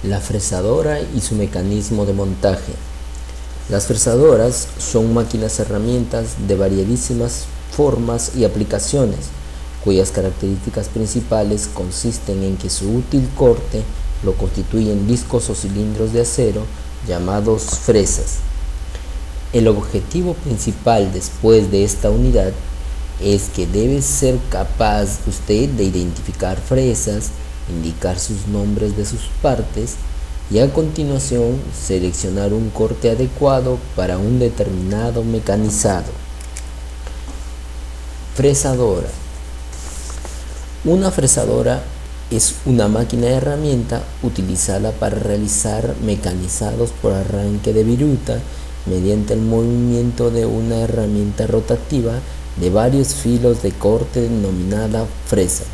La fresadora y su mecanismo de montaje. Las fresadoras son máquinas herramientas de variadísimas formas y aplicaciones, cuyas características principales consisten en que su útil corte lo constituyen discos o cilindros de acero llamados fresas. El objetivo principal después de esta unidad es que debe ser capaz usted de identificar fresas, indicar sus nombres de sus partes y a continuación seleccionar un corte adecuado para un determinado mecanizado. Fresadora. Una fresadora es una máquina herramienta utilizada para realizar mecanizados por arranque de viruta mediante el movimiento de una herramienta rotativa de varios filos de corte denominada fresa.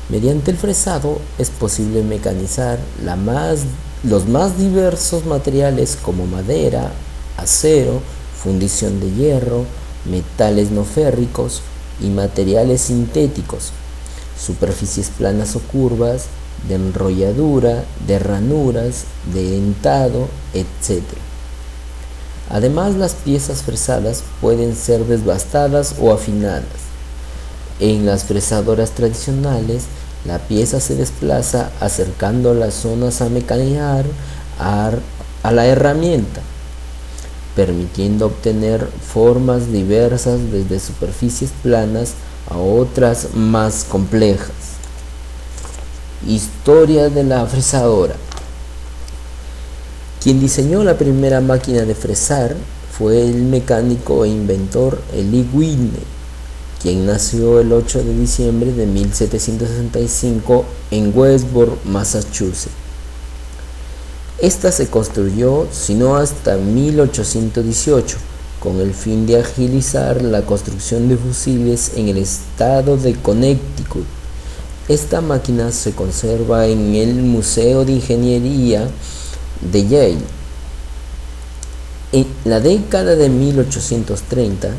Mediante el fresado es posible mecanizar los más diversos materiales como madera, acero, fundición de hierro, metales no férricos y materiales sintéticos, superficies planas o curvas, de enrolladura, de ranuras, de dentado, etc. Además, las piezas fresadas pueden ser desbastadas o afinadas. En las fresadoras tradicionales, la pieza se desplaza acercando las zonas a mecanizar a la herramienta, permitiendo obtener formas diversas desde superficies planas a otras más complejas. Historia de la fresadora. Quien diseñó la primera máquina de fresar fue el mecánico e inventor Eli Whitney, quien nació el 8 de diciembre de 1765 en Westboro, Massachusetts. Esta se construyó, si no hasta 1818, con el fin de agilizar la construcción de fusiles en el estado de Connecticut. Esta máquina se conserva en el Museo de Ingeniería de Yale. En la década de 1830,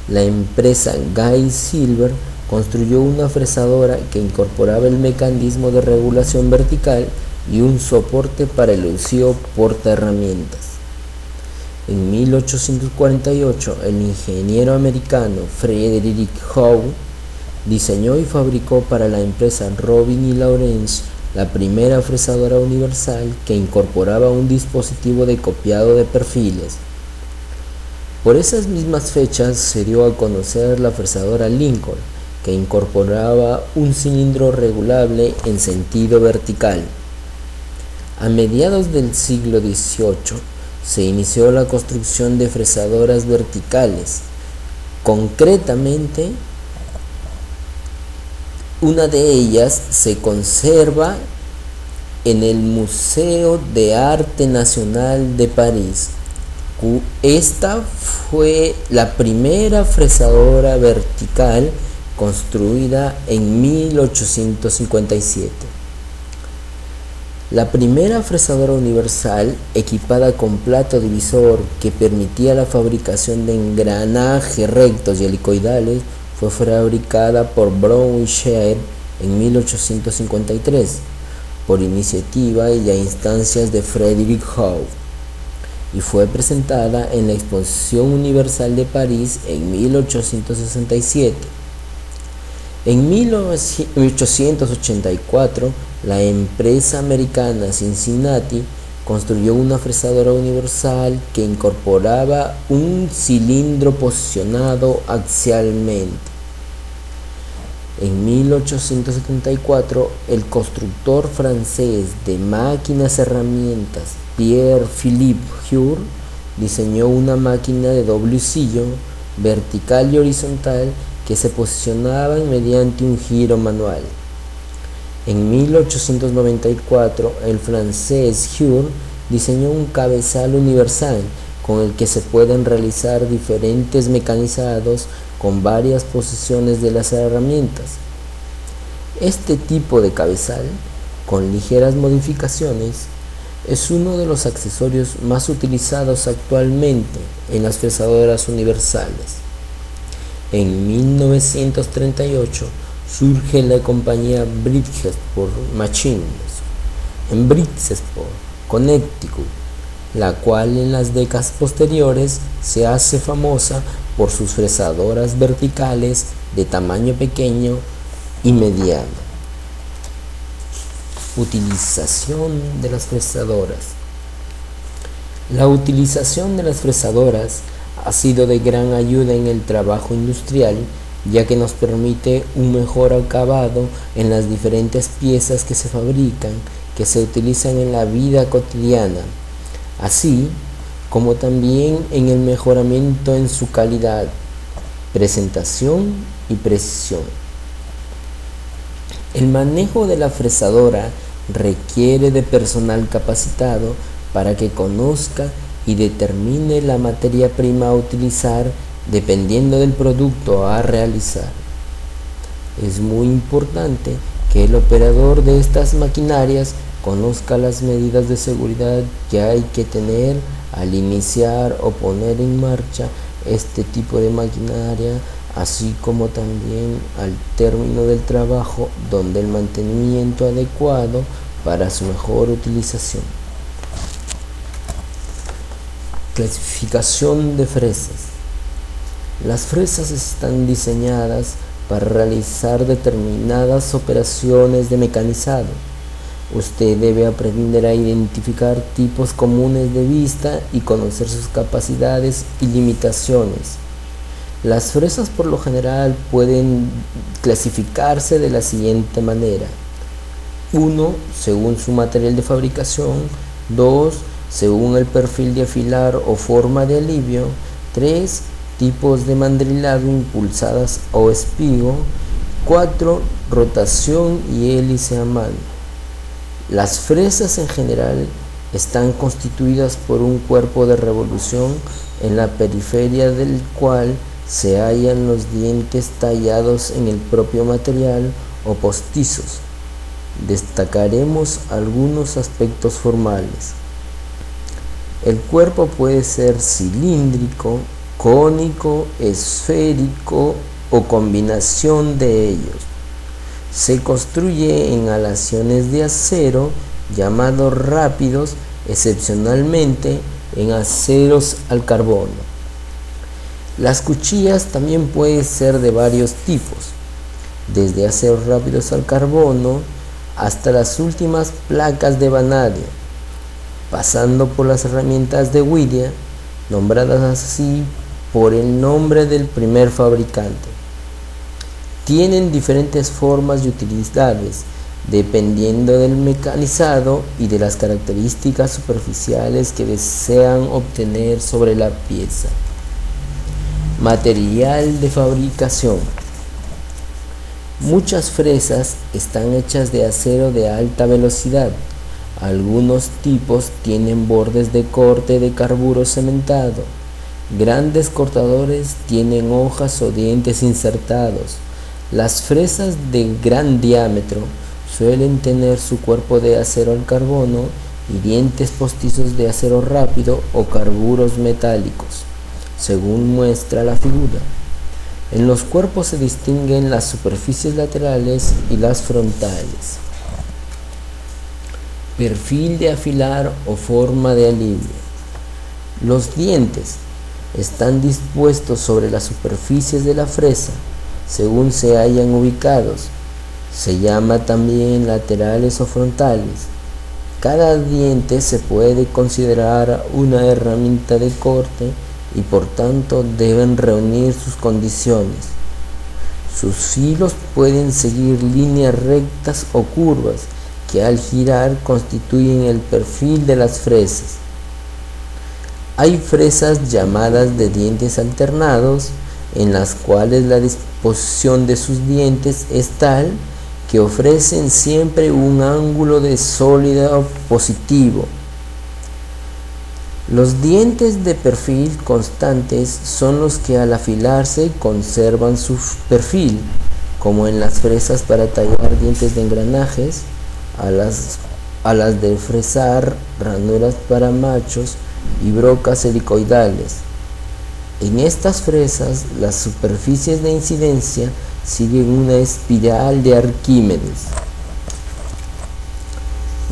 la empresa Guy Silver construyó una fresadora que incorporaba el mecanismo de regulación vertical y un soporte para el uso portaherramientas. En 1848, el ingeniero americano Frederick Howe diseñó y fabricó para la empresa Robin y Lawrence la primera fresadora universal que incorporaba un dispositivo de copiado de perfiles. Por esas mismas fechas se dio a conocer la fresadora Lincoln, que incorporaba un cilindro regulable en sentido vertical. A mediados del siglo XVIII se inició la construcción de fresadoras verticales. Concretamente, una de ellas se conserva en el Museo de Arte Nacional de París. Esta fue la primera fresadora vertical construida en 1857. La primera fresadora universal, equipada con plato divisor que permitía la fabricación de engranajes rectos y helicoidales, fue fabricada por Brown y Shea en 1853, por iniciativa y a instancias de Frederick Howe, y fue presentada en la Exposición Universal de París en 1867. En 1884, la empresa americana Cincinnati construyó una fresadora universal que incorporaba un cilindro posicionado axialmente. En 1874, el constructor francés de máquinas herramientas Pierre-Philippe Hure diseñó una máquina de doble husillo, vertical y horizontal, que se posicionaba mediante un giro manual. En 1894, el francés Hure diseñó un cabezal universal con el que se pueden realizar diferentes mecanizados con varias posiciones de las herramientas. Este tipo de cabezal, con ligeras modificaciones, es uno de los accesorios más utilizados actualmente en las fresadoras universales. En 1938 surge la compañía Bridgestone Machines, en Bridgeport, Connecticut, la cual en las décadas posteriores se hace famosa por sus fresadoras verticales de tamaño pequeño y mediano. Utilización de las fresadoras. La utilización de las fresadoras ha sido de gran ayuda en el trabajo industrial, ya que nos permite un mejor acabado en las diferentes piezas que se fabrican, que se utilizan en la vida cotidiana, así como también en el mejoramiento en su calidad, presentación y precisión. El manejo de la fresadora requiere de personal capacitado para que conozca y determine la materia prima a utilizar dependiendo del producto a realizar. Es muy importante que el operador de estas maquinarias conozca las medidas de seguridad que hay que tener al iniciar o poner en marcha este tipo de maquinaria, así como también al término del trabajo, donde el mantenimiento adecuado para su mejor utilización. Clasificación de fresas. Las fresas están diseñadas para realizar determinadas operaciones de mecanizado. Usted debe aprender a identificar tipos comunes de vista y conocer sus capacidades y limitaciones. Las fresas por lo general pueden clasificarse de la siguiente manera: 1. Según su material de fabricación. 2. Según el perfil de afilar o forma de alivio. 3. Tipos de mandrilado, impulsadas o espigo. 4. Rotación y hélice a mano. Las fresas en general están constituidas por un cuerpo de revolución en la periferia del cual se hallan los dientes tallados en el propio material o postizos. Destacaremos algunos aspectos formales. El cuerpo puede ser cilíndrico, cónico, esférico o combinación de ellos. Se construye en aleaciones de acero llamados rápidos, excepcionalmente en aceros al carbono. Las cuchillas también pueden ser de varios tipos, desde aceros rápidos al carbono hasta las últimas placas de vanadio, pasando por las herramientas de Whittier, nombradas así por el nombre del primer fabricante. Tienen diferentes formas y utilidades, dependiendo del mecanizado y de las características superficiales que desean obtener sobre la pieza. Material de fabricación. Muchas fresas están hechas de acero de alta velocidad. Algunos tipos tienen bordes de corte de carburo cementado. Grandes cortadores tienen hojas o dientes insertados. Las fresas de gran diámetro suelen tener su cuerpo de acero al carbono y dientes postizos de acero rápido o carburos metálicos, según muestra la figura. En los cuerpos se distinguen las superficies laterales y las frontales. Perfil de afilar o forma de alivio. Los dientes están dispuestos sobre las superficies de la fresa según se hayan ubicados. Se llama también laterales o frontales. Cada diente se puede considerar una herramienta de corte y por tanto deben reunir sus condiciones. Sus filos pueden seguir líneas rectas o curvas que al girar constituyen el perfil de las fresas. Hay fresas llamadas de dientes alternados, en las cuales la disposición de sus dientes es tal que ofrecen siempre un ángulo de sólido positivo. Los dientes de perfil constantes son los que al afilarse conservan su perfil, como en las fresas para tallar dientes de engranajes, a las de fresar ranuras para machos y brocas helicoidales. En estas fresas, las superficies de incidencia siguen una espiral de Arquímedes.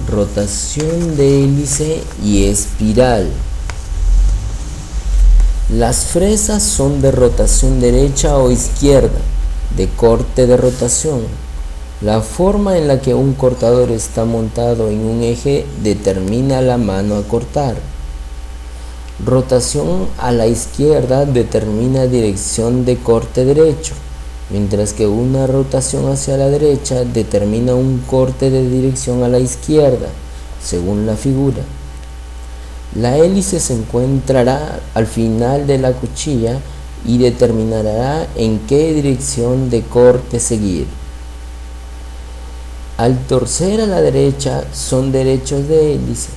rotación de hélice y espiral. Las fresas son de rotación derecha o izquierda, de corte de rotación. La forma en la que un cortador está montado en un eje determina la mano a cortar. Rotación a la izquierda determina dirección de corte derecho, mientras que una rotación hacia la derecha determina un corte de dirección a la izquierda, según la figura. La hélice se encontrará al final de la cuchilla y determinará en qué dirección de corte seguir. Al torcer a la derecha son derechos de hélice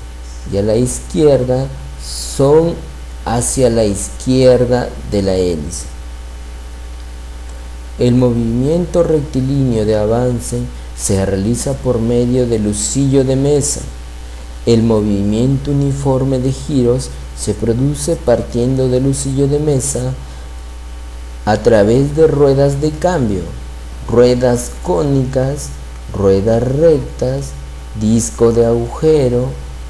y a la izquierda son hacia la izquierda de la hélice. El movimiento rectilíneo de avance se realiza por medio del husillo de mesa. El movimiento uniforme de giros se produce partiendo del husillo de mesa a través de ruedas de cambio, ruedas cónicas, ruedas rectas, disco de agujero,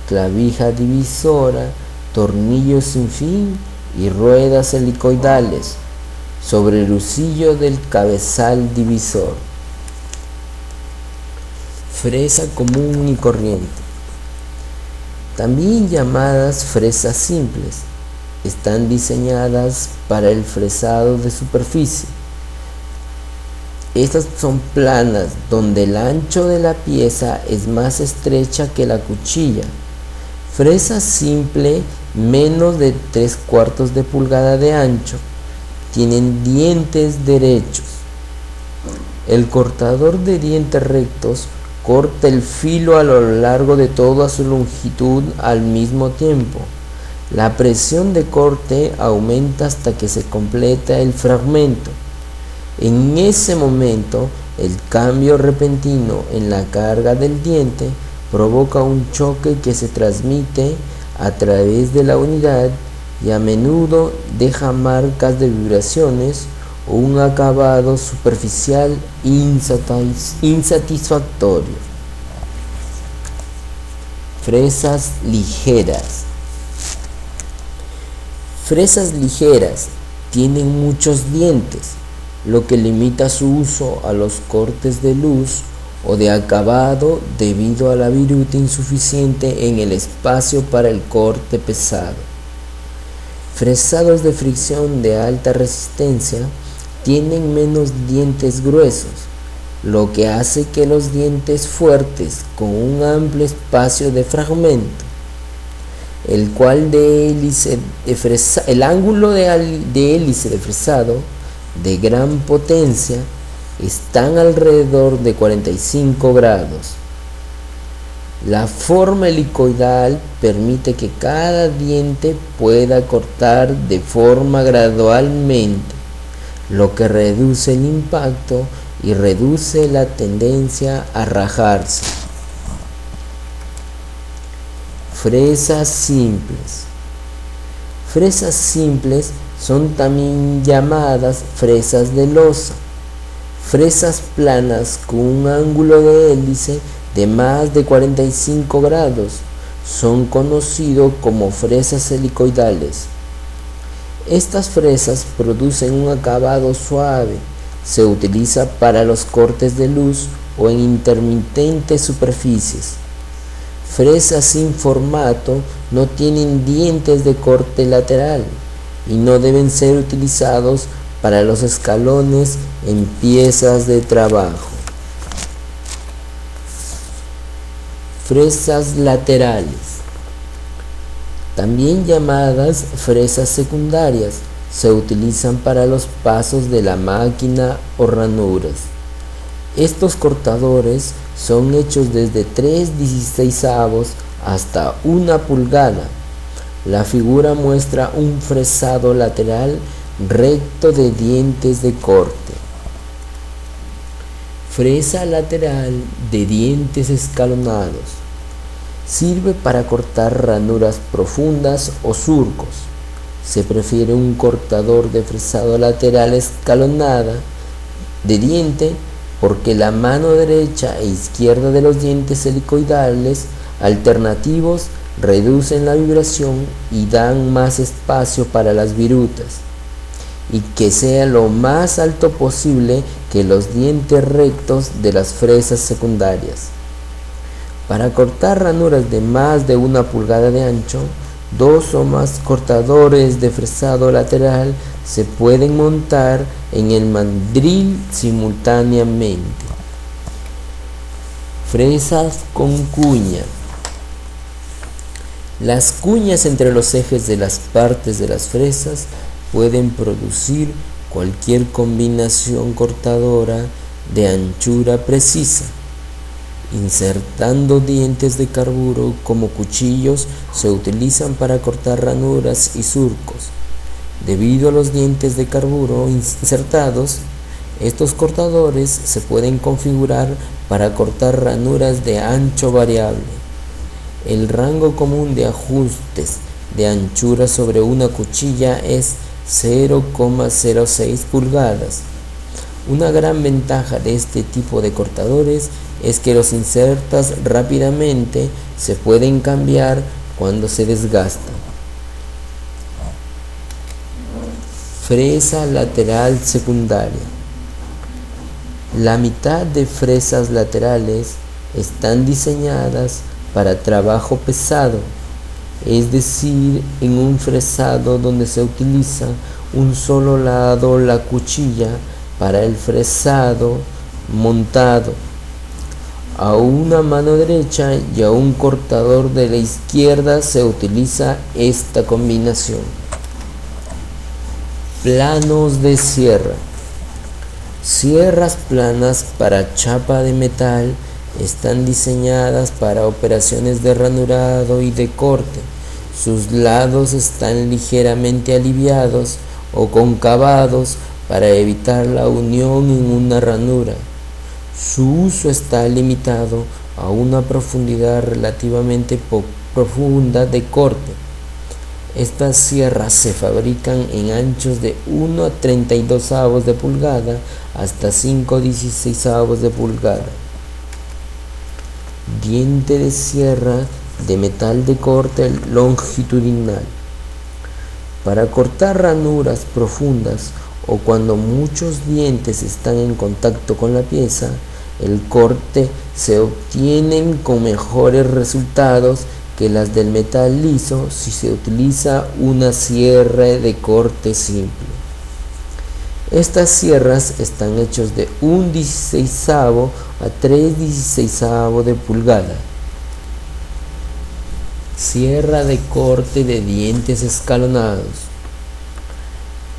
clavija divisora, tornillos sin fin y ruedas helicoidales sobre el husillo del cabezal divisor. Fresa común y corriente, también llamadas fresas simples, están diseñadas para el fresado de superficie. Estas son planas, donde el ancho de la pieza es más estrecha que la cuchilla. Fresa simple, menos de 3/4 de pulgada de ancho. Tienen dientes derechos. El cortador de dientes rectos corta el filo a lo largo de toda su longitud al mismo tiempo. La presión de corte aumenta hasta que se completa el fragmento. En ese momento, el cambio repentino en la carga del diente provoca un choque que se transmite a través de la unidad y a menudo deja marcas de vibraciones o un acabado superficial insatisfactorio. Fresas ligeras. Fresas ligeras tienen muchos dientes, lo que limita su uso a los cortes de luz o de acabado debido a la viruta insuficiente en el espacio para el corte pesado. Fresados de fricción de alta resistencia tienen menos dientes gruesos, lo que hace que los dientes fuertes con un amplio espacio de fragmento, el ángulo de hélice de fresado de gran potencia están alrededor de 45 grados. La forma helicoidal permite que cada diente pueda cortar de forma gradualmente, lo que reduce el impacto y reduce la tendencia a rajarse. Fresas simples. Fresas simples son también llamadas fresas de losa. Fresas planas con un ángulo de hélice de más de 45 grados son conocidos como fresas helicoidales. Estas fresas producen un acabado suave. Se utiliza para los cortes de luz o en intermitentes superficies. Fresas sin formato no tienen dientes de corte lateral y no deben ser utilizados para los escalones en piezas de trabajo. Fresas laterales, también llamadas fresas secundarias, se utilizan para los pasos de la máquina o ranuras. Estos cortadores son hechos desde 3/16 hasta 1 pulgada. La figura muestra un fresado lateral recto de dientes de corte. Fresa lateral de dientes escalonados. Sirve para cortar ranuras profundas o surcos. Se prefiere un cortador de fresado lateral escalonada de diente porque la mano derecha e izquierda de los dientes helicoidales alternativos reducen la vibración y dan más espacio para las virutas, y que sea lo más alto posible que los dientes rectos de las fresas secundarias. Para cortar ranuras de más de 1 pulgada de ancho, 2 o más cortadores de fresado lateral se pueden montar en el mandril simultáneamente. Fresas con cuña. Las cuñas entre los ejes de las partes de las fresas pueden producir cualquier combinación cortadora de anchura precisa. Insertando dientes de carburo como cuchillos se utilizan para cortar ranuras y surcos. Debido a los dientes de carburo insertados, estos cortadores se pueden configurar para cortar ranuras de ancho variable. El rango común de ajustes de anchura sobre una cuchilla es 0,06 pulgadas. Una gran ventaja de este tipo de cortadores es que los insertas rápidamente, se pueden cambiar cuando se desgastan. Fresa lateral secundaria. La mitad de fresas laterales están diseñadas para trabajo pesado, es decir, en un fresado donde se utiliza un solo lado la cuchilla para el fresado montado. A una mano derecha y a un cortador de la izquierda se utiliza esta combinación. Planos de sierra. Sierras planas para chapa de metal están diseñadas para operaciones de ranurado y de corte. Sus lados están ligeramente aliviados o concavados para evitar la unión en una ranura. Su uso está limitado a una profundidad relativamente profunda de corte. Estas sierras se fabrican en anchos de 1/32 de pulgada hasta 5/16 de pulgada. Diente de sierra de metal de corte longitudinal. Para cortar ranuras profundas o cuando muchos dientes están en contacto con la pieza, el corte se obtiene con mejores resultados que las del metal liso si se utiliza una sierra de corte simple. Estas sierras están hechas de 1/16 a 3/16 de pulgada. Sierra de corte de dientes escalonados.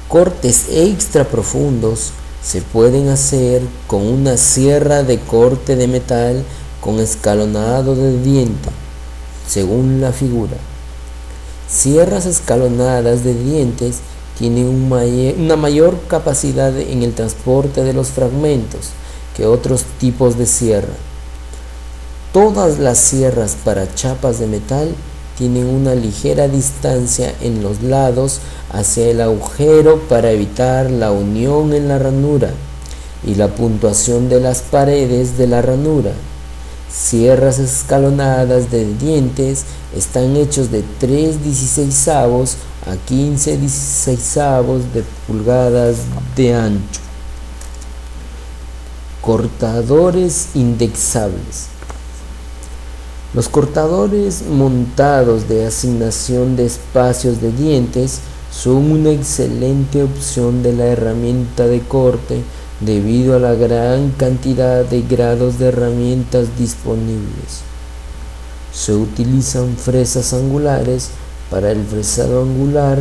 Cortes extra profundos se pueden hacer con una sierra de corte de metal con escalonado de diente, según la figura. Sierras escalonadas de dientes tienen una mayor capacidad en el transporte de los fragmentos que otros tipos de sierra. Todas las sierras para chapas de metal tienen una ligera distancia en los lados hacia el agujero para evitar la unión en la ranura y la puntuación de las paredes de la ranura. Sierras escalonadas de dientes están hechos de 3/16 a 15/16 de pulgadas de ancho. Cortadores indexables. Los cortadores montados de asignación de espacios de dientes son una excelente opción de la herramienta de corte debido a la gran cantidad de grados de herramientas disponibles. Se utilizan fresas angulares para el fresado angular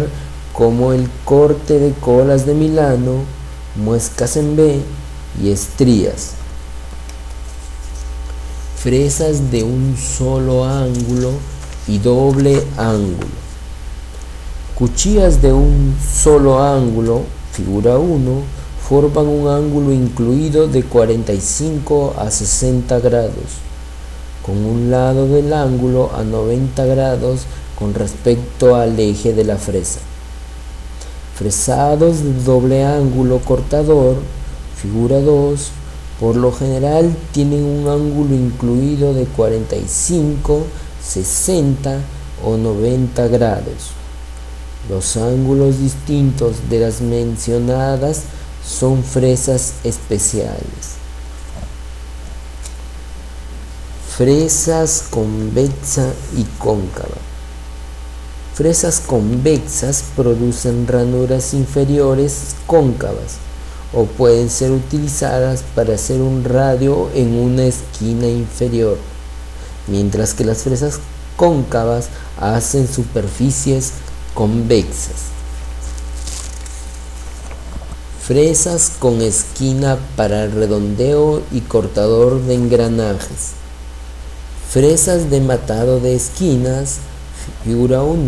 como el corte de colas de Milano, muescas en V y estrías. Fresas de un solo ángulo y doble ángulo. Cuchillas de un solo ángulo, figura 1, forman un ángulo incluido de 45 a 60 grados, con un lado del ángulo a 90 grados con respecto al eje de la fresa. Fresados de doble ángulo cortador, figura 2, por lo general tienen un ángulo incluido de 45 60 o 90 grados. Los ángulos distintos de las mencionadas son fresas especiales. Fresas convexa y cóncava. Fresas convexas producen ranuras inferiores cóncavas o pueden ser utilizadas para hacer un radio en una esquina inferior, mientras que las fresas cóncavas hacen superficies convexas. Fresas con esquina para redondeo y cortador de engranajes. Fresas de matado de esquinas, figura 1,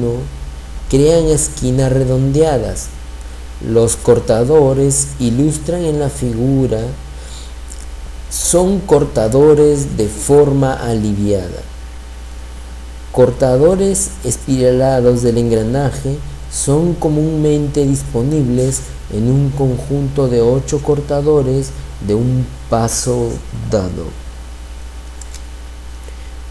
crean esquinas redondeadas. Los cortadores ilustran en la figura son cortadores de forma aliviada. Cortadores espiralados del engranaje son comúnmente disponibles en un conjunto de 8 cortadores de un paso dado.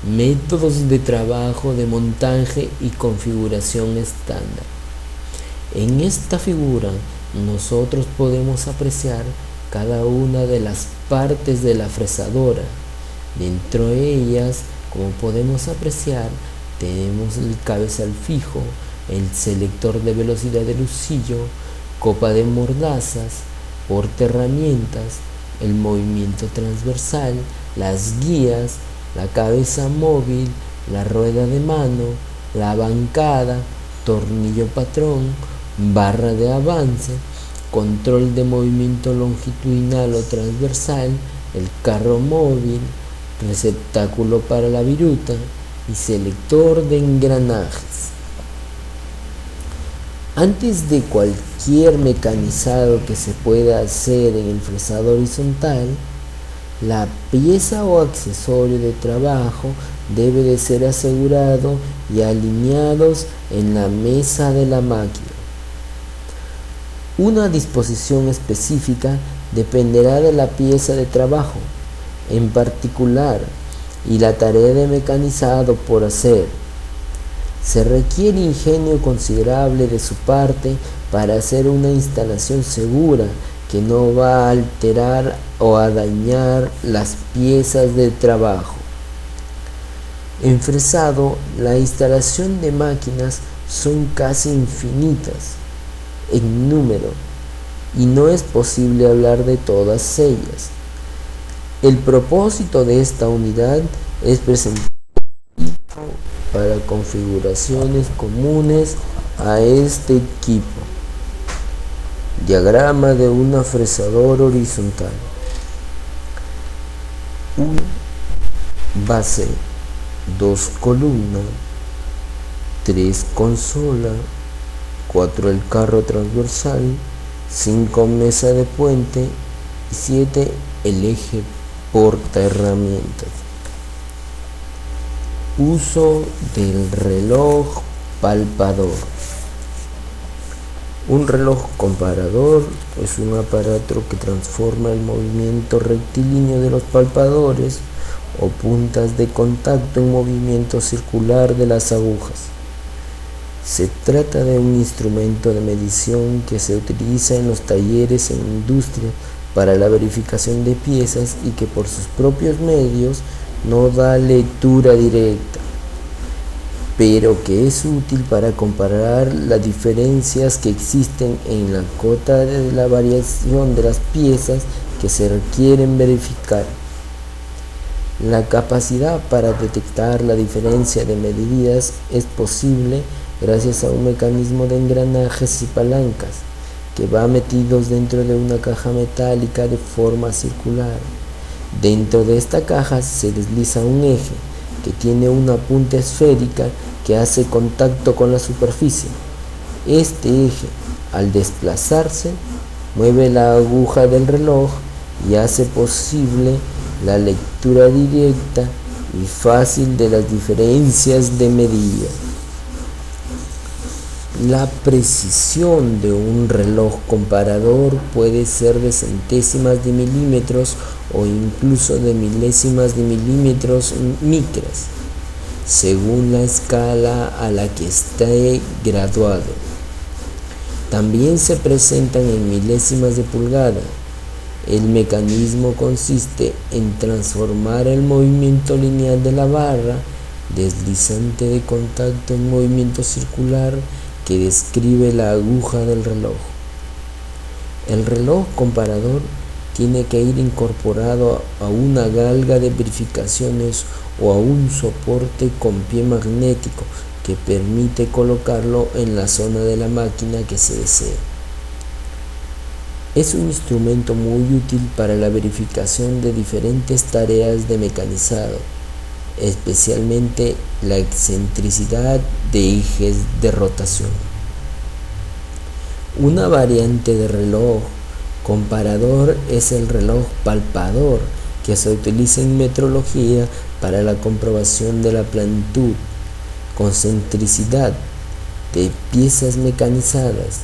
Métodos de trabajo de montaje y configuración estándar. En esta figura nosotros podemos apreciar cada una de las partes de la fresadora. Dentro de ellas, como podemos apreciar, tenemos el cabezal fijo, el selector de velocidad del husillo, copa de mordazas, portaherramientas, el movimiento transversal, las guías, la cabeza móvil, la rueda de mano, la bancada, tornillo patrón, barra de avance, control de movimiento longitudinal o transversal, el carro móvil, receptáculo para la viruta y selector de engranajes. Antes de cualquier mecanizado que se pueda hacer en el fresador horizontal, la pieza o accesorio de trabajo debe de ser asegurado y alineados en la mesa de la máquina. Una disposición específica dependerá de la pieza de trabajo en particular y la tarea de mecanizado por hacer. Se requiere ingenio considerable de su parte para hacer una instalación segura que no va a alterar o a dañar las piezas de trabajo. En fresado, la instalación de máquinas son casi infinitas en número y no es posible hablar de todas ellas. El propósito de esta unidad es presentar para configuraciones comunes a este equipo. Diagrama de una fresadora horizontal. 1. Base, 2 columnas, 3 consola, 4 el carro transversal, 5 mesa de puente y 7 el eje portaherramientas. Uso del reloj palpador. Un reloj comparador es un aparato que transforma el movimiento rectilíneo de los palpadores o puntas de contacto en movimiento circular de las agujas. Se trata de un instrumento de medición que se utiliza en los talleres en industria para la verificación de piezas y que por sus propios medios no da lectura directa, pero que es útil para comparar las diferencias que existen en la cota de la variación de las piezas que se requieren verificar. La capacidad para detectar la diferencia de medidas es posible gracias a un mecanismo de engranajes y palancas que va metidos dentro de una caja metálica de forma circular. Dentro de esta caja se desliza un eje que tiene una punta esférica que hace contacto con la superficie. Este eje, al desplazarse, mueve la aguja del reloj y hace posible la lectura directa y fácil de las diferencias de medida. La precisión de un reloj comparador puede ser de centésimas de milímetros o incluso de milésimas de milímetros micras. según la escala a la que esté graduado. También se presentan en milésimas de pulgada. El mecanismo consiste en transformar el movimiento lineal de la barra deslizante de contacto en movimiento circular que describe la aguja del reloj. El reloj comparador tiene que ir incorporado a una galga de verificaciones o a un soporte con pie magnético que permite colocarlo en la zona de la máquina que se desea. Es un instrumento muy útil para la verificación de diferentes tareas de mecanizado, especialmente la excentricidad de ejes de rotación. Una variante de reloj comparador es el reloj palpador, que se utiliza en metrología para la comprobación de la planitud, concentricidad de piezas mecanizadas.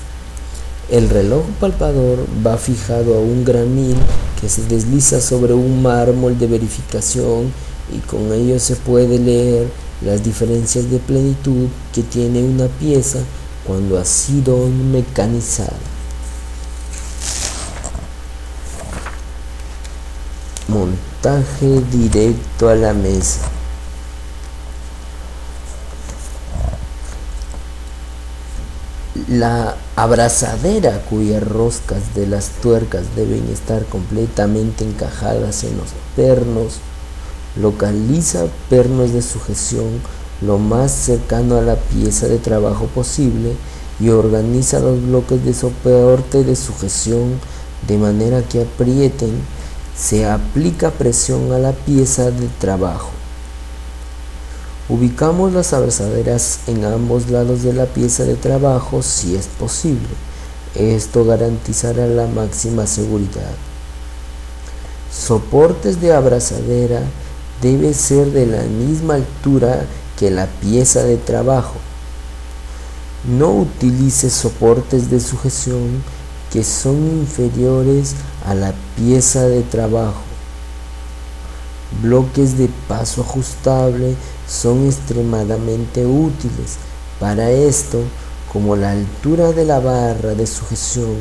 El reloj palpador va fijado a un gramil que se desliza sobre un mármol de verificación y con ello se puede leer las diferencias de plenitud que tiene una pieza cuando ha sido mecanizada. Montaje directo a la mesa. La abrazadera, cuyas roscas de las tuercas deben estar completamente encajadas en los pernos, localiza pernos de sujeción lo más cercano a la pieza de trabajo posible y organiza los bloques de soporte de sujeción de manera que aprieten. Se aplica presión a la pieza de trabajo. Ubicamos las abrazaderas en ambos lados de la pieza de trabajo si es posible. Esto garantizará la máxima seguridad. Soportes de abrazadera debe ser de la misma altura que la pieza de trabajo. No utilice soportes de sujeción que son inferiores a la pieza de trabajo. Bloques de paso ajustable son extremadamente útiles. Para esto, como la altura de la barra de sujeción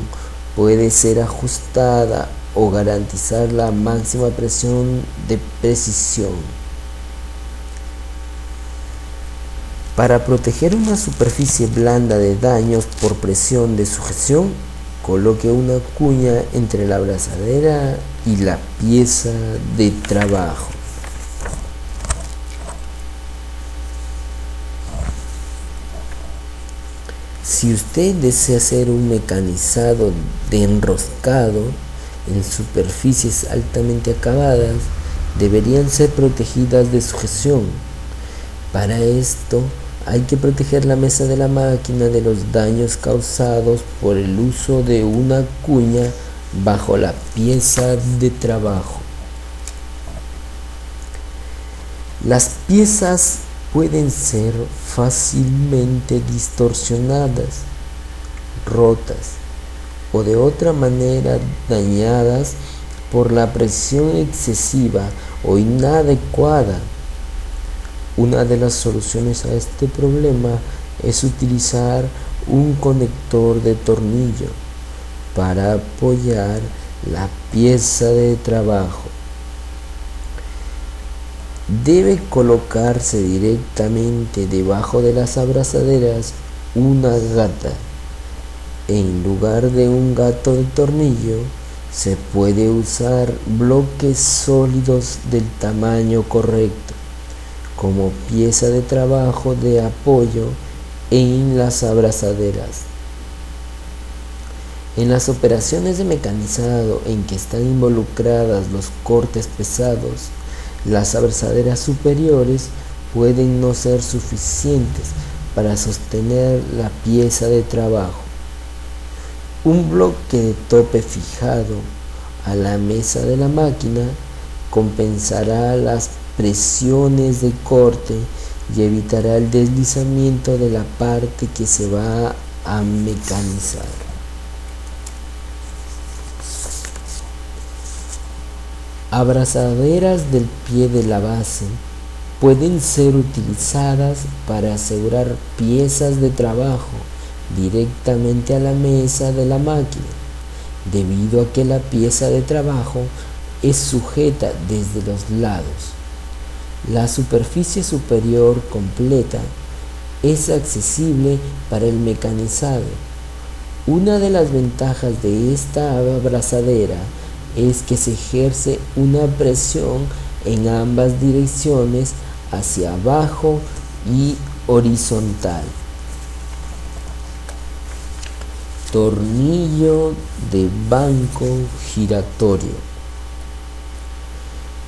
puede ser ajustada o garantizar la máxima presión de precisión. Para proteger una superficie blanda de daños por presión de sujeción, coloque una cuña entre la abrazadera y la pieza de trabajo. Si usted desea hacer un mecanizado de enroscado en superficies altamente acabadas, deberían ser protegidas de sujeción. Para esto, hay que proteger la mesa de la máquina de los daños causados por el uso de una cuña bajo la pieza de trabajo. Las piezas pueden ser fácilmente distorsionadas, rotas o de otra manera dañadas por la presión excesiva o inadecuada. Una de las soluciones a este problema es utilizar un conector de tornillo para apoyar la pieza de trabajo. Debe colocarse directamente debajo de las abrazaderas una gata. En lugar de un gato de tornillo, se puede usar bloques sólidos del tamaño correcto como pieza de trabajo de apoyo en las abrazaderas. En las operaciones de mecanizado en que están involucradas los cortes pesados, las abrazaderas superiores pueden no ser suficientes para sostener la pieza de trabajo. Un bloque de tope fijado a la mesa de la máquina compensará las presiones de corte y evitará el deslizamiento de la parte que se va a mecanizar. Abrazaderas del pie de la base pueden ser utilizadas para asegurar piezas de trabajo directamente a la mesa de la máquina, debido a que la pieza de trabajo es sujeta desde los lados. La superficie superior completa es accesible para el mecanizado. Una de las ventajas de esta abrazadera es que se ejerce una presión en ambas direcciones, hacia abajo y horizontal. Tornillo de banco giratorio.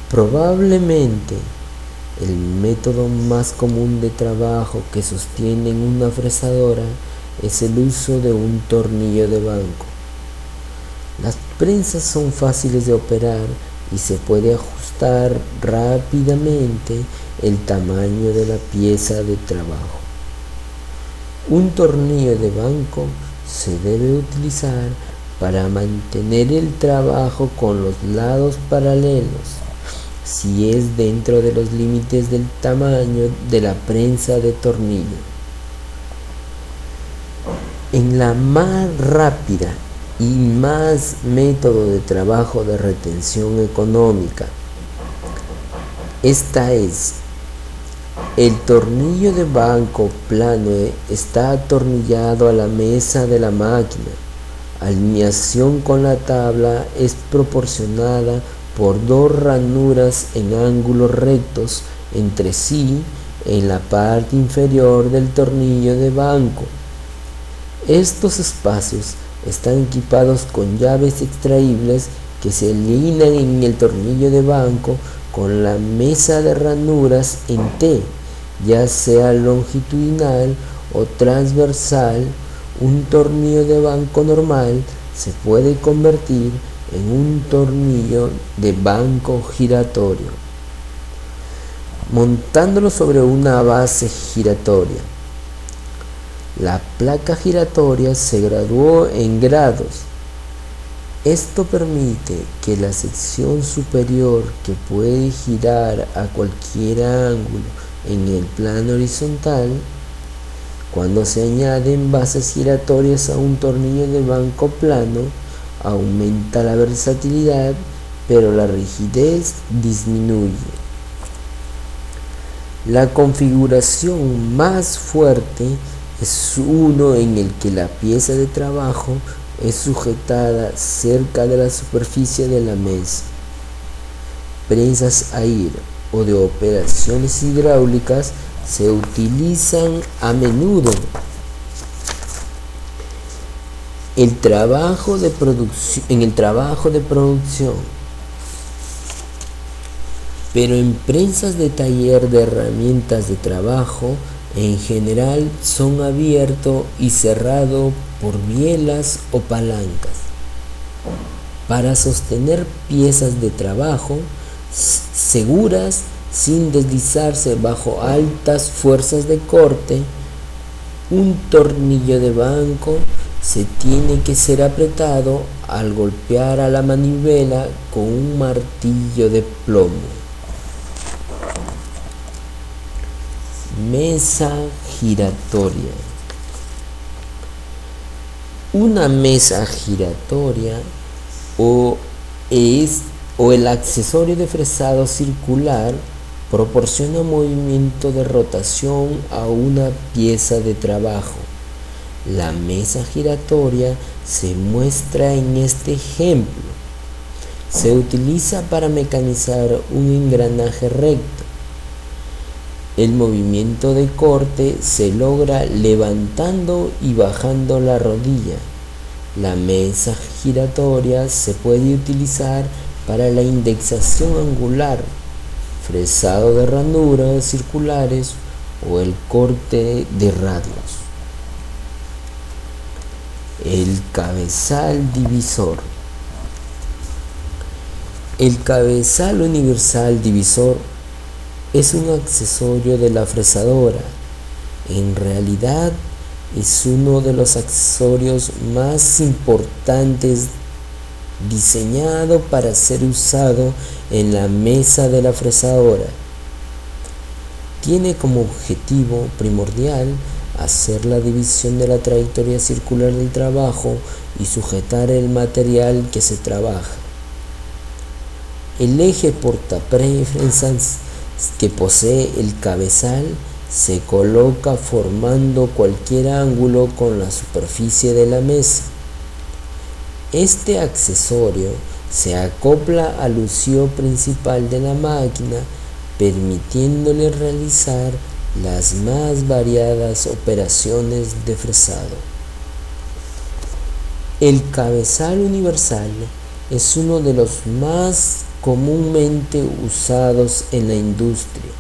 Probablemente el método más común de trabajo que sostiene una fresadora es el uso de un tornillo de banco. Las prensas son fáciles de operar y se puede ajustar rápidamente el tamaño de la pieza de trabajo. Un tornillo de banco se debe utilizar para mantener el trabajo con los lados paralelos, si es dentro de los límites del tamaño de la prensa de tornillo. En la más rápida y más método de trabajo de retención económica, esta es: el tornillo de banco plano está atornillado a la mesa de la máquina. Alineación con la tabla es proporcionada por dos ranuras en ángulos rectos entre sí en la parte inferior del tornillo de banco. Estos espacios están equipados con llaves extraíbles que se alinean en el tornillo de banco con la mesa de ranuras en T, ya sea longitudinal o transversal. Un tornillo de banco normal se puede convertir en un tornillo de banco giratorio, montándolo sobre una base giratoria. La placa giratoria se graduó en grados. Esto permite que la sección superior, que puede girar a cualquier ángulo en el plano horizontal, cuando se añaden bases giratorias a un tornillo de banco plano, aumenta la versatilidad, pero la rigidez disminuye. La configuración más fuerte es uno en el que la pieza de trabajo es sujetada cerca de la superficie de la mesa. Prensas a ir o de operaciones hidráulicas se utilizan a menudo. En el trabajo de producción, pero en prensas de taller de herramientas de trabajo, en general son abierto y cerrado por bielas o palancas. Para sostener piezas de trabajo seguras sin deslizarse bajo altas fuerzas de corte, un tornillo de banco se tiene que ser apretado al golpear a la manivela con un martillo de plomo. Mesa giratoria. Una mesa giratoria o el accesorio de fresado circular proporciona movimiento de rotación a una pieza de trabajo. La mesa giratoria se muestra en este ejemplo. Se utiliza para mecanizar un engranaje recto. El movimiento de corte se logra levantando y bajando la rodilla. La mesa giratoria se puede utilizar para la indexación angular, fresado de ranuras circulares o el corte de radios. El cabezal divisor. El cabezal universal divisor es un accesorio de la fresadora. En realidad es uno de los accesorios más importantes, diseñado para ser usado en la mesa de la fresadora. Tiene como objetivo primordial hacer la división de la trayectoria circular del trabajo y sujetar el material que se trabaja. El eje portaprensas que posee el cabezal se coloca formando cualquier ángulo con la superficie de la mesa. Este accesorio se acopla al usillo principal de la máquina, permitiéndole realizar las más variadas operaciones de fresado. El cabezal universal es uno de los más comúnmente usados en la industria.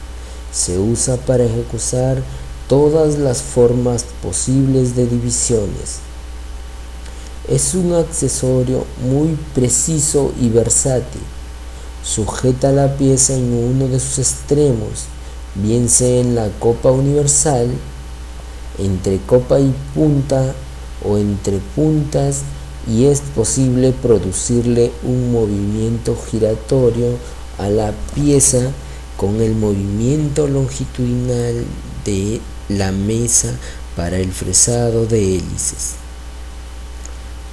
Se usa para ejecutar todas las formas posibles de divisiones. Es un accesorio muy preciso y versátil. Sujeta la pieza en uno de sus extremos, bien sea en la copa universal, entre copa y punta o entre puntas, y es posible producirle un movimiento giratorio a la pieza con el movimiento longitudinal de la mesa para el fresado de hélices.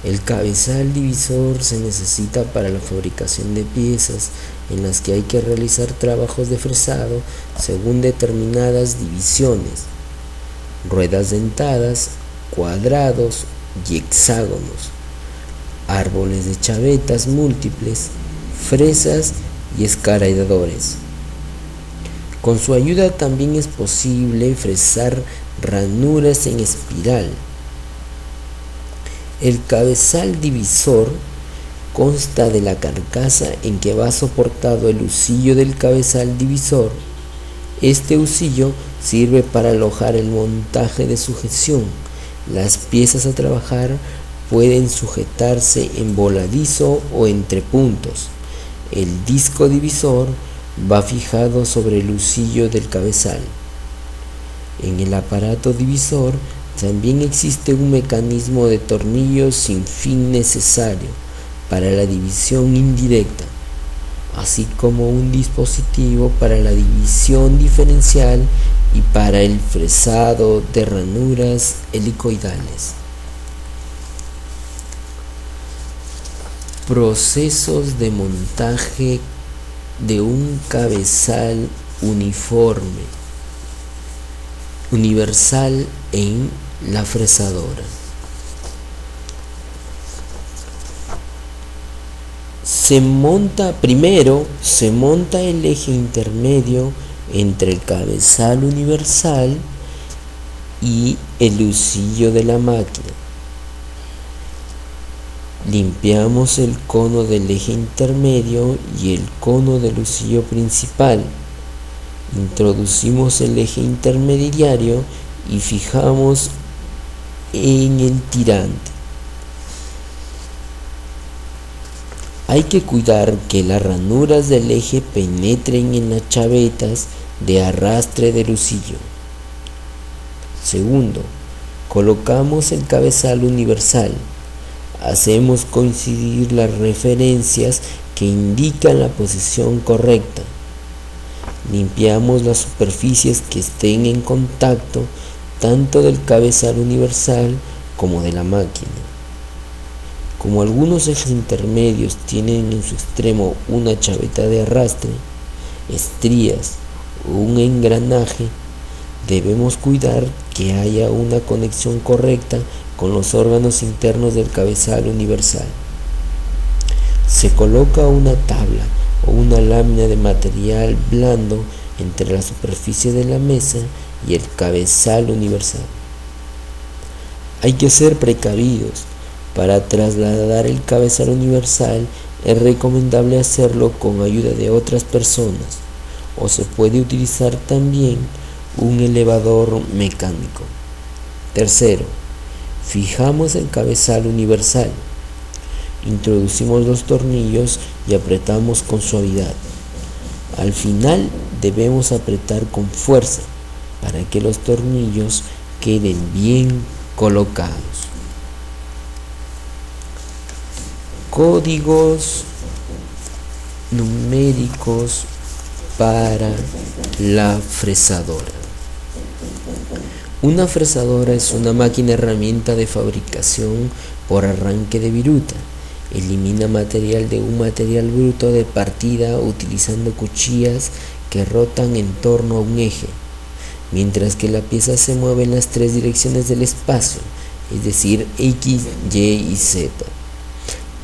El cabezal divisor se necesita para la fabricación de piezas en las que hay que realizar trabajos de fresado según determinadas divisiones: ruedas dentadas, cuadrados y hexágonos, árboles de chavetas múltiples, fresas y escaradores. Con su ayuda también es posible fresar ranuras en espiral. El cabezal divisor consta de la carcasa en que va soportado el husillo del cabezal divisor. Este husillo sirve para alojar el montaje de sujeción. Las piezas a trabajar pueden sujetarse en voladizo o entre puntos. El disco divisor va fijado sobre el husillo del cabezal. En el aparato divisor también existe un mecanismo de tornillos sin fin necesario para la división indirecta, así como un dispositivo para la división diferencial y para el fresado de ranuras helicoidales. Procesos de montaje de un cabezal universal en la fresadora. Primero se monta el eje intermedio entre el cabezal universal y el husillo de la máquina. Limpiamos el cono del eje intermedio y el cono del husillo principal. Introducimos el eje intermediario y fijamos en el tirante. Hay que cuidar que las ranuras del eje penetren en las chavetas de arrastre del husillo. Segundo, colocamos el cabezal universal. Hacemos coincidir las referencias que indican la posición correcta. Limpiamos las superficies que estén en contacto tanto del cabezal universal como de la máquina. Como algunos ejes intermedios tienen en su extremo una chaveta de arrastre, estrías o un engranaje, debemos cuidar que haya una conexión correcta con los órganos internos del cabezal universal. Se coloca una tabla o una lámina de material blando entre la superficie de la mesa y el cabezal universal. Hay que ser precavidos. Para trasladar el cabezal universal es recomendable hacerlo con ayuda de otras personas, o se puede utilizar también un elevador mecánico. Tercero, fijamos el cabezal universal. Introducimos los tornillos y apretamos con suavidad. Al final debemos apretar con fuerza para que los tornillos queden bien colocados. Códigos numéricos para la fresadora. Una fresadora es una máquina herramienta de fabricación por arranque de viruta. Elimina material de un material bruto de partida utilizando cuchillas que rotan en torno a un eje, mientras que la pieza se mueve en las tres direcciones del espacio, es decir, X, Y y Z.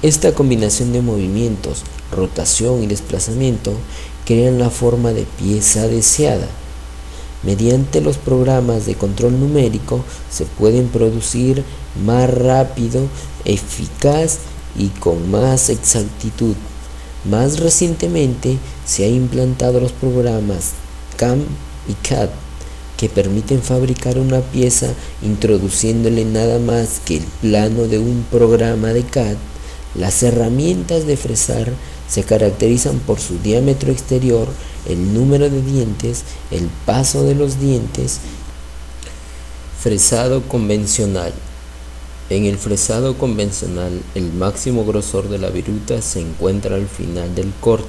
Esta combinación de movimientos, rotación y desplazamiento crean la forma de pieza deseada. Mediante los programas de control numérico se pueden producir más rápido, eficaz y con más exactitud. Más recientemente se han implantado los programas CAM y CAD que permiten fabricar una pieza introduciéndole nada más que el plano de un programa de CAD. Las herramientas de fresar se caracterizan por su diámetro exterior, el número de dientes, el paso de los dientes. Fresado convencional. En el fresado convencional, el máximo grosor de la viruta se encuentra al final del corte.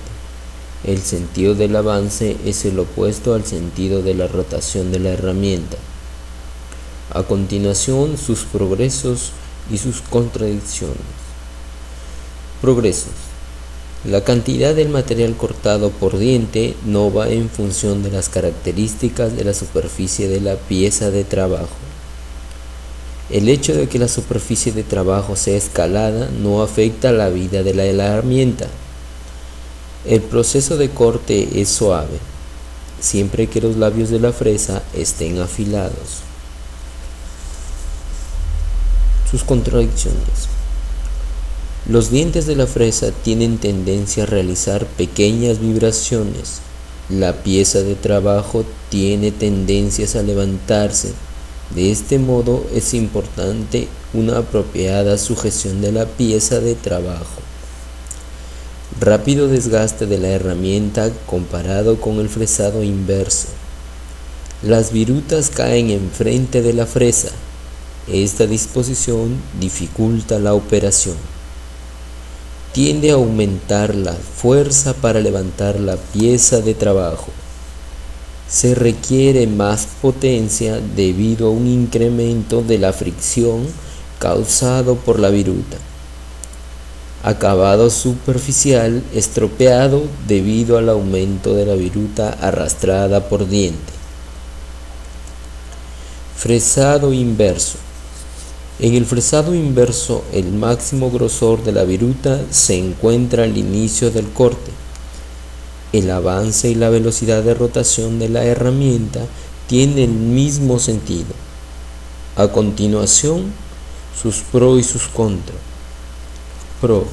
El sentido del avance es el opuesto al sentido de la rotación de la herramienta. A continuación, sus progresos y sus contradicciones. Progresos. La cantidad del material cortado por diente no va en función de las características de la superficie de la pieza de trabajo. El hecho de que la superficie de trabajo sea escalada no afecta la vida de la herramienta. El proceso de corte es suave, siempre que los labios de la fresa estén afilados. Sus contradicciones. Los dientes de la fresa tienen tendencia a realizar pequeñas vibraciones. La pieza de trabajo tiene tendencias a levantarse. De este modo es importante una apropiada sujeción de la pieza de trabajo. Rápido desgaste de la herramienta comparado con el fresado inverso. Las virutas caen enfrente de la fresa. Esta disposición dificulta la operación. Tiende a aumentar la fuerza para levantar la pieza de trabajo. Se requiere más potencia debido a un incremento de la fricción causado por la viruta. Acabado superficial estropeado debido al aumento de la viruta arrastrada por diente. Fresado inverso. En el fresado inverso, el máximo grosor de la viruta se encuentra al inicio del corte. El avance y la velocidad de rotación de la herramienta tienen el mismo sentido. A continuación, sus pros y sus contras. Pros.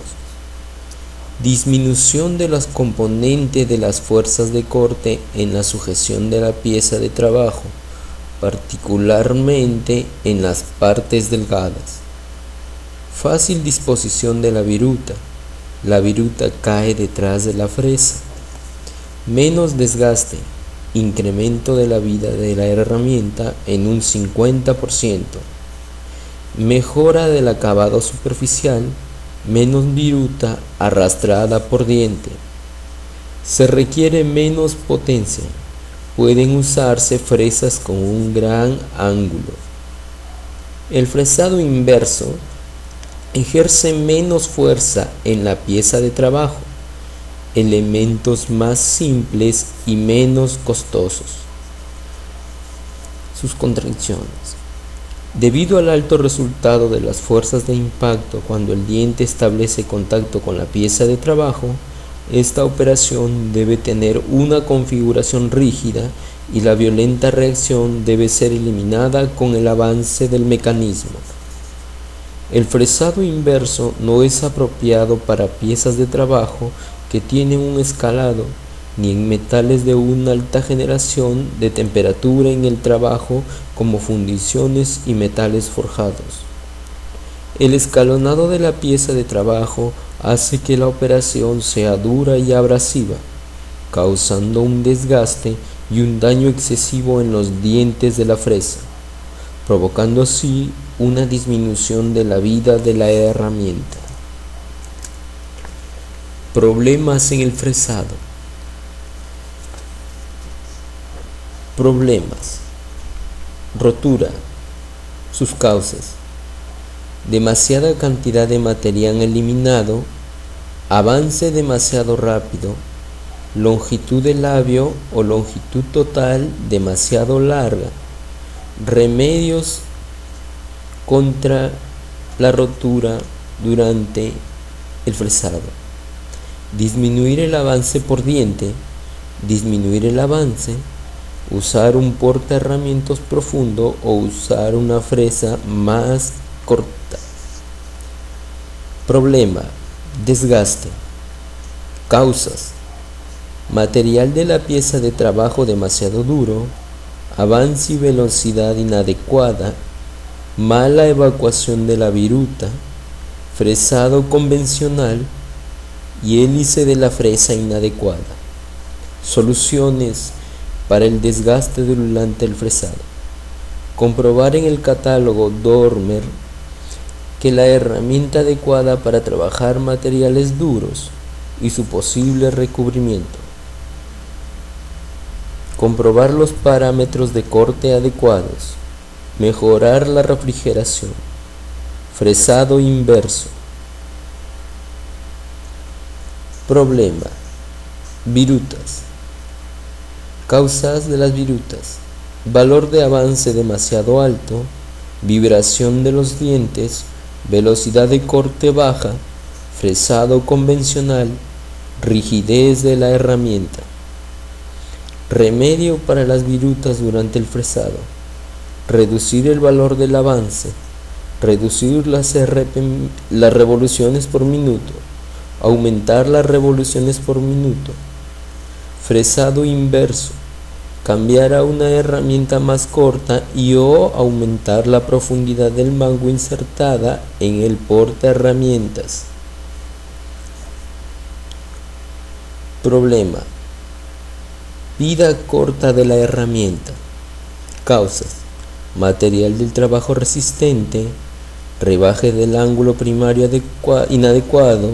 Disminución de las componentes de las fuerzas de corte en la sujeción de la pieza de trabajo, particularmente en las partes delgadas. Fácil disposición de la viruta. La viruta cae detrás de la fresa. Menos desgaste. Incremento de la vida de la herramienta en un 50%. Mejora del acabado superficial. Menos viruta arrastrada por diente. Se requiere menos potencia. Pueden usarse fresas con un gran ángulo. El fresado inverso ejerce menos fuerza en la pieza de trabajo, elementos más simples y menos costosos. Sus contradicciones. Debido al alto resultado de las fuerzas de impacto cuando el diente establece contacto con la pieza de trabajo, esta operación debe tener una configuración rígida y la violenta reacción debe ser eliminada con el avance del mecanismo. El fresado inverso no es apropiado para piezas de trabajo que tienen un escalado, ni en metales de una alta generación de temperatura en el trabajo como fundiciones y metales forjados. El escalonado de la pieza de trabajo hace que la operación sea dura y abrasiva, causando un desgaste y un daño excesivo en los dientes de la fresa, provocando así una disminución de la vida de la herramienta. Problemas en el fresado. Problemas. Rotura. Sus causas. Demasiada cantidad de material eliminado, avance demasiado rápido, longitud de labio o longitud total demasiado larga, remedios contra la rotura durante el fresado. Disminuir el avance por diente, disminuir el avance, usar un portaherramientas profundo o usar una fresa más corta. Problema: desgaste. Causas: material de la pieza de trabajo demasiado duro, avance y velocidad inadecuada, mala evacuación de la viruta, fresado convencional y hélice de la fresa inadecuada. Soluciones para el desgaste durante el fresado: comprobar en el catálogo Dormer que la herramienta adecuada para trabajar materiales duros y su posible recubrimiento. Comprobar los parámetros de corte adecuados. Mejorar la refrigeración. Fresado inverso. Problema: virutas. Causas de las virutas: valor de avance demasiado alto, vibración de los dientes, velocidad de corte baja, fresado convencional, rigidez de la herramienta. Remedio para las virutas durante el fresado: reducir el valor del avance, reducir las revoluciones por minuto, aumentar las revoluciones por minuto. Fresado inverso: cambiar a una herramienta más corta y o aumentar la profundidad del mango insertada en el portaherramientas. Problema: vida corta de la herramienta. Causas: material del trabajo resistente, rebaje del ángulo primario inadecuado,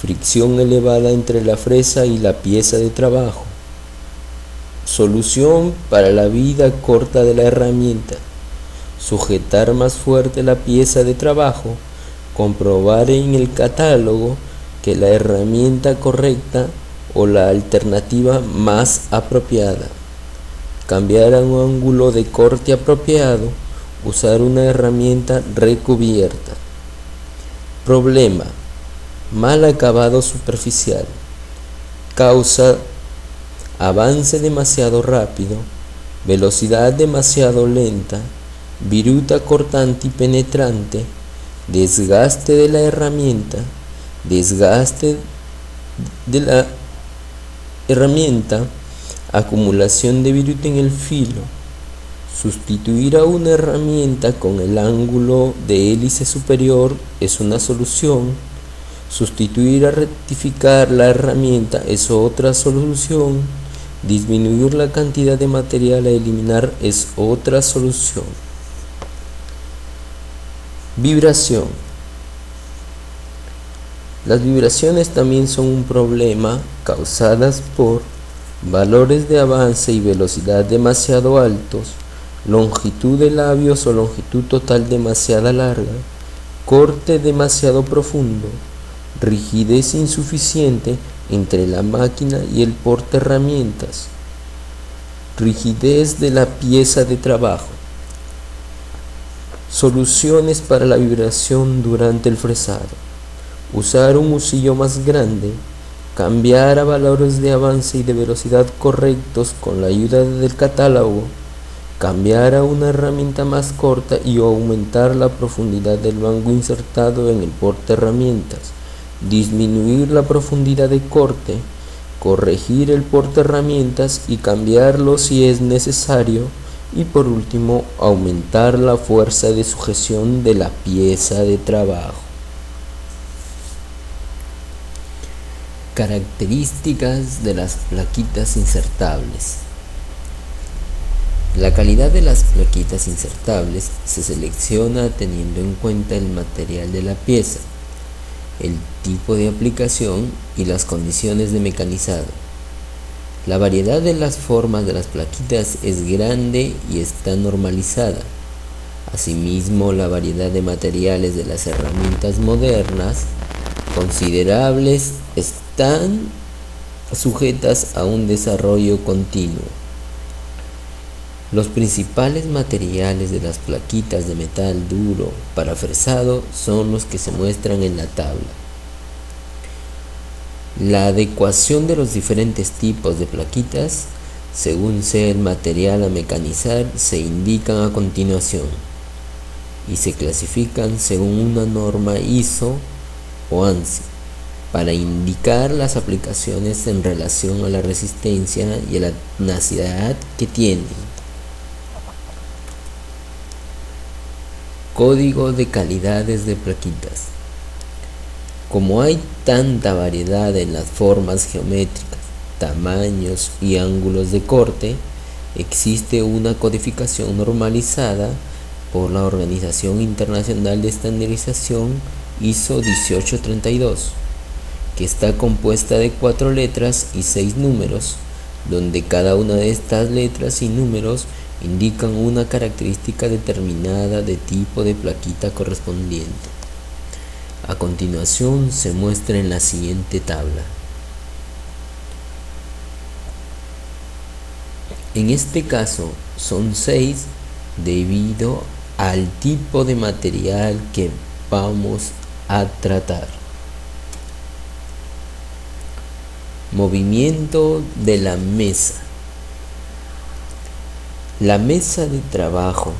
fricción elevada entre la fresa y la pieza de trabajo. Solución para la vida corta de la herramienta: sujetar más fuerte la pieza de trabajo, comprobar en el catálogo que la herramienta correcta o la alternativa más apropiada, cambiar a un ángulo de corte apropiado, usar una herramienta recubierta. Problema: mal acabado superficial. Causa: avance demasiado rápido, velocidad demasiado lenta, viruta cortante y penetrante, desgaste de la herramienta, desgaste de la herramienta, acumulación de viruta en el filo. Sustituir a una herramienta con el ángulo de hélice superior es una solución. Sustituir a rectificar la herramienta es otra solución. Disminuir la cantidad de material a eliminar es otra solución. Vibración. Las vibraciones también son un problema causadas por valores de avance y velocidad demasiado altos, longitud de labios o longitud total demasiado larga, corte demasiado profundo, rigidez insuficiente entre la máquina y el portaherramientas, rigidez de la pieza de trabajo. Soluciones para la vibración durante el fresado: usar un husillo más grande, cambiar a valores de avance y de velocidad correctos con la ayuda del catálogo, cambiar a una herramienta más corta y aumentar la profundidad del mango insertado en el portaherramientas, disminuir la profundidad de corte, corregir el portaherramientas y cambiarlo si es necesario, y por último aumentar la fuerza de sujeción de la pieza de trabajo. Características de las plaquitas insertables. La calidad de las plaquitas insertables se selecciona teniendo en cuenta el material de la pieza, el tipo de aplicación y las condiciones de mecanizado. La variedad de las formas de las plaquitas es grande y está normalizada. Asimismo, la variedad de materiales de las herramientas modernas, considerables, están sujetas a un desarrollo continuo. Los principales materiales de las plaquitas de metal duro para fresado son los que se muestran en la tabla. La adecuación de los diferentes tipos de plaquitas, según sea el material a mecanizar, se indican a continuación y se clasifican según una norma ISO o ANSI para indicar las aplicaciones en relación a la resistencia y a la tenacidad que tienen. Código de calidades de plaquitas. Como hay tanta variedad en las formas geométricas, tamaños y ángulos de corte, existe una codificación normalizada por la Organización Internacional de Estandarización ISO 1832, que está compuesta de 4 letras y 6 números, donde cada una de estas letras y números indican una característica determinada de tipo de plaquita correspondiente. A continuación se muestra en la siguiente tabla. En este caso son 6 debido al tipo de material que vamos a tratar. Movimiento de la mesa. La mesa de trabajo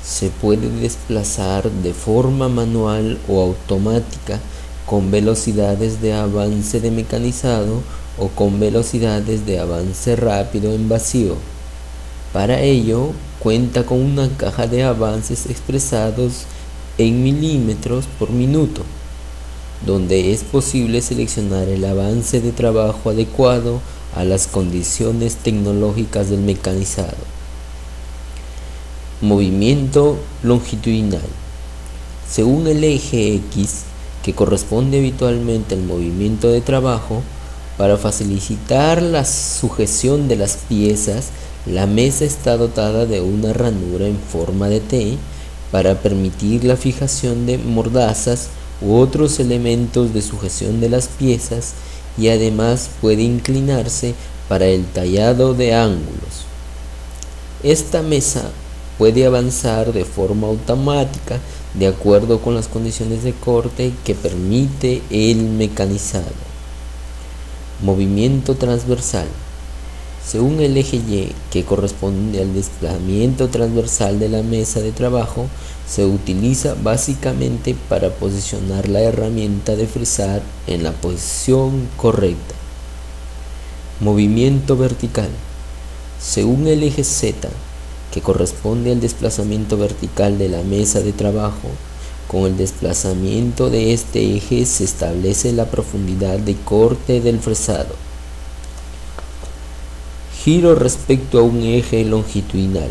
se puede desplazar de forma manual o automática con velocidades de avance de mecanizado o con velocidades de avance rápido en vacío. Para ello, cuenta con una caja de avances expresados en milímetros por minuto, donde es posible seleccionar el avance de trabajo adecuado a las condiciones tecnológicas del mecanizado. Movimiento longitudinal. Según el eje X, que corresponde habitualmente al movimiento de trabajo, para facilitar la sujeción de las piezas, la mesa está dotada de una ranura en forma de T para permitir la fijación de mordazas u otros elementos de sujeción de las piezas, y además puede inclinarse para el tallado de ángulos. Esta mesa puede avanzar de forma automática de acuerdo con las condiciones de corte que permite el mecanizado. Movimiento transversal. Según el eje Y, que corresponde al desplazamiento transversal de la mesa de trabajo, se utiliza básicamente para posicionar la herramienta de fresar en la posición correcta. Movimiento vertical. Según el eje Z, que corresponde al desplazamiento vertical de la mesa de trabajo, con el desplazamiento de este eje se establece la profundidad de corte del fresado. Giro respecto a un eje longitudinal.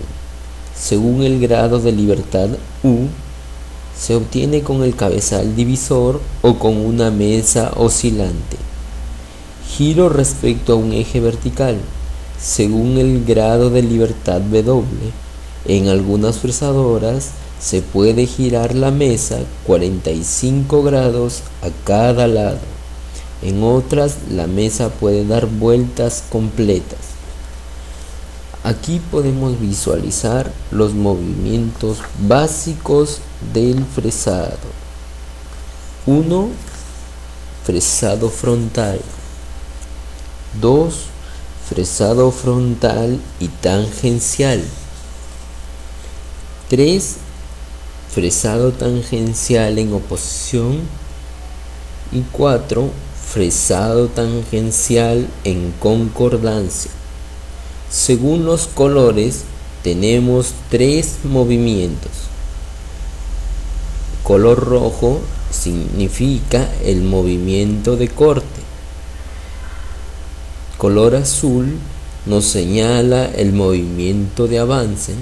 Según el grado de libertad U, se obtiene con el cabezal divisor o con una mesa oscilante. Giro respecto a un eje vertical. Según el grado de libertad W, en algunas fresadoras se puede girar la mesa 45 grados a cada lado. En otras, la mesa puede dar vueltas completas. Aquí podemos visualizar los movimientos básicos del fresado. 1. Fresado frontal. 2. Fresado frontal y tangencial. 3. Fresado tangencial en oposición. Y 4. Fresado tangencial en concordancia. Según los colores, tenemos 3 movimientos. Color rojo significa el movimiento de corte. Color azul nos señala el movimiento de avance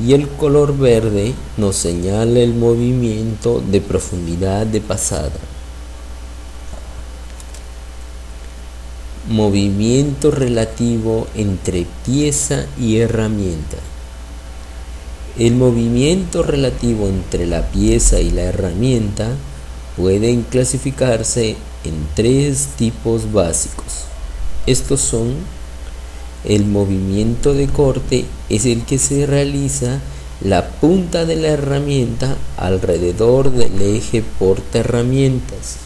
y el color verde nos señala el movimiento de profundidad de pasada. Movimiento relativo entre pieza y herramienta. El movimiento relativo entre la pieza y la herramienta pueden clasificarse en 3 tipos básicos. Estos son: el movimiento de corte, es el que se realiza la punta de la herramienta alrededor del eje portaherramientas.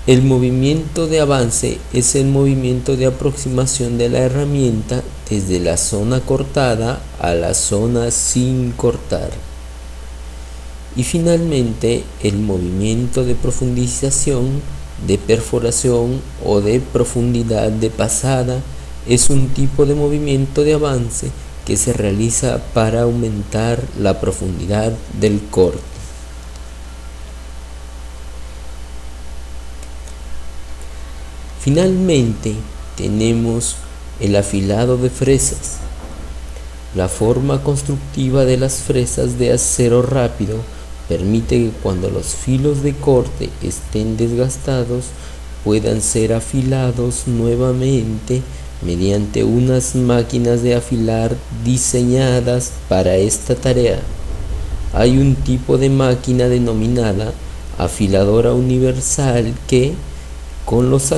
El movimiento de avance es el movimiento de aproximación de la herramienta desde la zona cortada a la zona sin cortar. Y finalmente, el movimiento de profundización, de perforación o de profundidad de pasada es un tipo de movimiento de avance que se realiza para aumentar la profundidad del corte. Finalmente, tenemos el afilado de fresas. La forma constructiva de las fresas de acero rápido permite que cuando los filos de corte estén desgastados puedan ser afilados nuevamente mediante unas máquinas de afilar diseñadas para esta tarea. Hay un tipo de máquina denominada afiladora universal que, con los